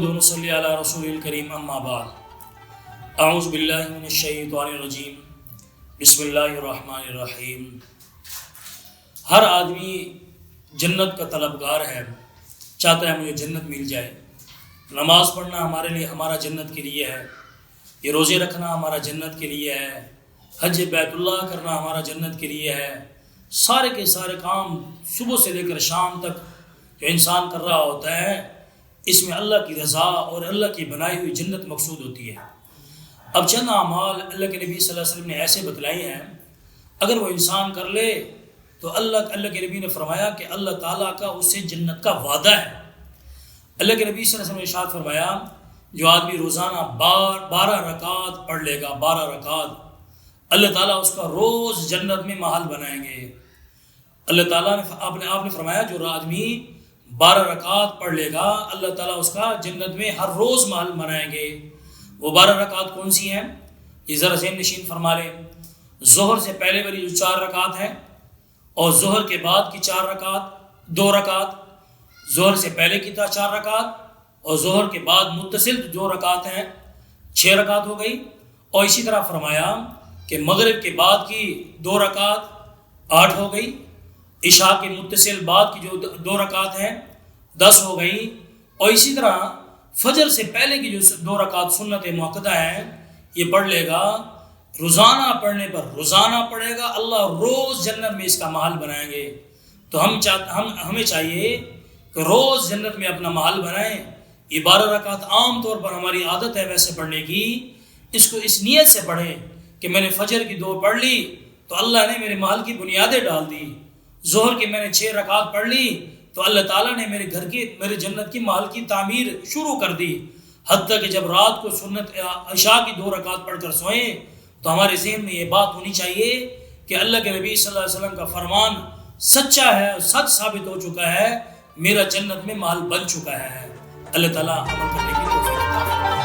نحمد و نصلی علی رسول الکریم اما بعد اعوذ باللہ من الشیطان الرجیم بسم اللہ الرحمن الرحیم۔ ہر آدمی جنت کا طلبگار ہے، چاہتا ہے مجھے جنت مل جائے۔ نماز پڑھنا ہمارے لیے ہمارا جنت کے لیے ہے، یہ روزے رکھنا ہمارا جنت کے لیے ہے، حج بیت اللہ کرنا ہمارا جنت کے لیے ہے۔ سارے کے سارے کام صبح سے لے کر شام تک جو انسان کر رہا ہوتا ہے، اس میں اللہ کی رضا اور اللہ کی بنائی ہوئی جنت مقصود ہوتی ہے۔ اب چند اعمال اللہ کے نبی صلی اللہ علیہ وسلم نے ایسے بتلائی ہیں، اگر وہ انسان کر لے تو اللہ کے نبی نے فرمایا کہ اللہ تعالیٰ کا اس سے جنت کا وعدہ ہے۔ اللہ کے نبی صلی اللہ علیہ وسلم نے ارشاد فرمایا، جو آدمی روزانہ 12 رکعت پڑھ لے گا، 12 رکعت، اللہ تعالیٰ اس کا روز جنت میں محل بنائیں گے۔ اللہ تعالیٰ نے آپ نے فرمایا جو آدمی 12 رکعت پڑھ لے گا، اللہ تعالیٰ اس کا جنت میں ہر روز محل بنائیں گے۔ وہ 12 رکعت کون سی ہیں؟ یہ ذرا ذہن نشین فرما لیں۔ ظہر سے پہلے والی جو 4 رکعت ہیں، اور ظہر کے بعد کی 4 رکعت، 2 رکعت، ظہر سے پہلے کی 4 رکعت اور ظہر کے بعد متصل 2 رکعت ہیں، 6 رکعت ہو گئی۔ اور اسی طرح فرمایا کہ مغرب کے بعد کی 2 رکعت 8 ہو گئی، عشاء کے متصل بعد کی جو 2 رکعت ہیں 10 ہو گئی، اور اسی طرح فجر سے پہلے کی جو 2 رکعت سنت موقدہ ہیں، یہ پڑھ لے گا، روزانہ پڑھنے پر روزانہ پڑھے گا، اللہ روز جنت میں اس کا محل بنائیں گے۔ تو ہمیں چاہیے کہ روز جنت میں اپنا محل بنائیں۔ یہ 12 رکعت عام طور پر ہماری عادت ہے ویسے پڑھنے کی، اس کو اس نیت سے پڑھیں کہ میں نے فجر کی 2 پڑھ لی تو اللہ نے میرے محل کی بنیادیں ڈال دی، ظہر کی میں نے 6 رکعت پڑھ لی تو اللہ تعالیٰ نے میرے جنت کی محل کی تعمیر شروع کر دی۔ حتیٰ کہ جب رات کو سنت عشاء کی 2 رکعت پڑھ کر سوئیں تو ہمارے ذہن میں یہ بات ہونی چاہیے کہ اللہ کے نبی صلی اللہ علیہ وسلم کا فرمان سچا ہے، سچ ثابت ہو چکا ہے، میرا جنت میں محل بن چکا ہے۔ اللہ تعالیٰ عمل کرنے کی توفیق عطا فرمائے۔